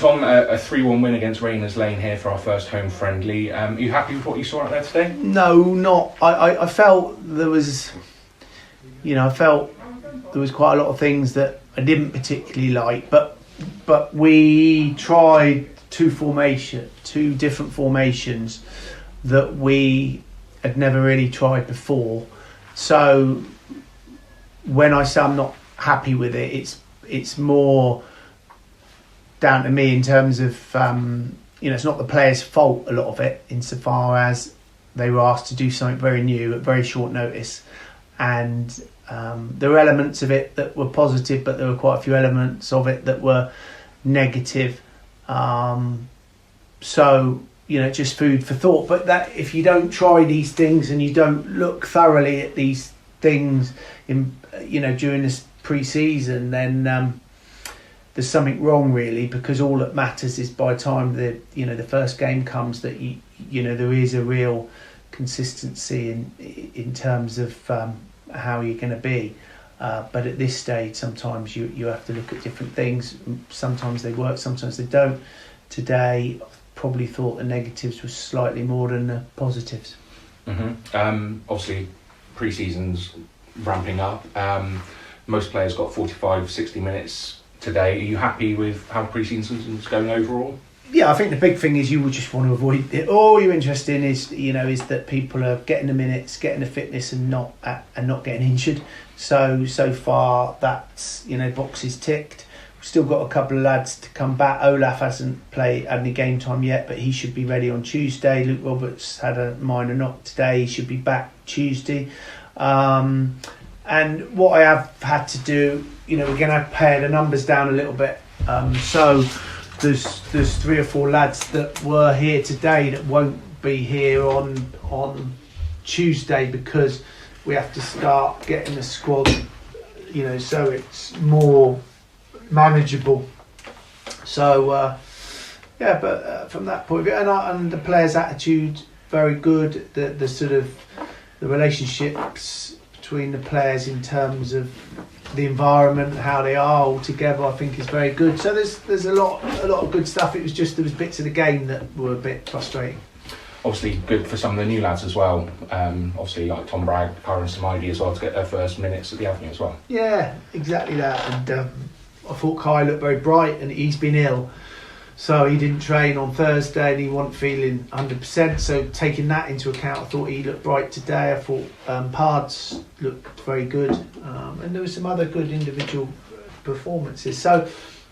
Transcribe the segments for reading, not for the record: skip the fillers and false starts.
Tom, a 3-1 win against Rayners Lane here for our first home friendly. Are you happy with what you saw out there today? No, not. I felt there was, quite a lot of things that I didn't particularly like, but we tried two different formations that we had never really tried before. So when I say I'm not happy with it, it's more down to me in terms of it's not the players' fault, a lot of it, insofar as they were asked to do something very new at very short notice, and there were elements of it that were positive, but there were quite a few elements of it that were negative. So just food for thought. But that if you don't try these things and you don't look thoroughly at these things during this pre-season, then there's something wrong, really, because all that matters is by the time the first game comes that there is a real consistency in terms of how you're going to be. But at this stage, sometimes you have to look at different things. Sometimes they work, sometimes they don't. Today, I probably thought the negatives were slightly more than the positives. Mm-hmm. Obviously, pre-season's ramping up. Most players got 45, 60 minutes today. Are you happy with how pre-season's going overall? Yeah, I think the big thing is you would just want to avoid it. All you're interested in is that people are getting the minutes, getting the fitness, and not getting injured. So far that's boxes ticked. We've still got a couple of lads to come back. Olaf hasn't had any game time yet, but he should be ready on Tuesday. Luke Roberts had a minor knock today. He should be back Tuesday. And what I have had to do, we're going to pare the numbers down a little bit. So there's 3 or 4 lads that were here today that won't be here on Tuesday because we have to start getting the squad, so it's more manageable. So but from that point of view, and the players' attitude very good. The sort of the relationships between the players in terms of the environment, how they are all together, I think is very good. So there's a lot of good stuff. It was just there was bits of the game that were a bit frustrating. Obviously good for some of the new lads as well. Obviously like Tom Bragg, Kyron Samidi as well, to get their first minutes at the Avenue as well. Yeah, exactly that. And I thought Kai looked very bright, and he's been ill, so he didn't train on Thursday and he wasn't feeling 100%. So taking that into account, I thought he looked bright today. I thought Pards looked very good, and there were some other good individual performances. So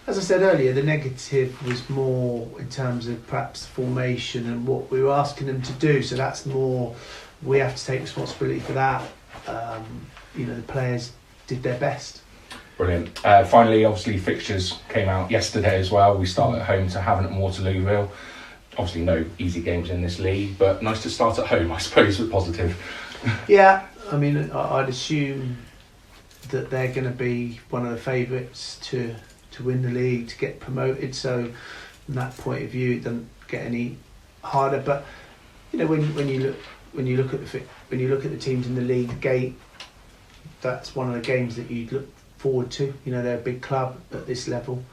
as I said earlier, the negative was more in terms of perhaps formation and what we were asking them to do. So that's more, we have to take responsibility for that. The players did their best. Brilliant. Finally, obviously, fixtures came out yesterday as well. We start at home to Havant and Waterlooville. Obviously, no easy games in this league, but nice to start at home, I suppose, with positive. Yeah, I mean, I'd assume that they're going to be one of the favourites to win the league, to get promoted. So, from that point of view, it doesn't get any harder. But when you look at the teams in the league gate, that's one of the games that you'd look forward to. They're a big club at this level.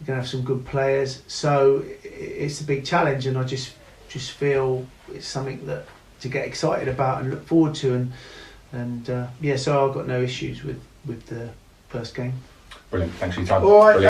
You're going to have some good players, so it's a big challenge, and I just feel it's something that to get excited about and look forward to, and so I've got no issues with the first game. Brilliant, thanks for your time. All right. Brilliant.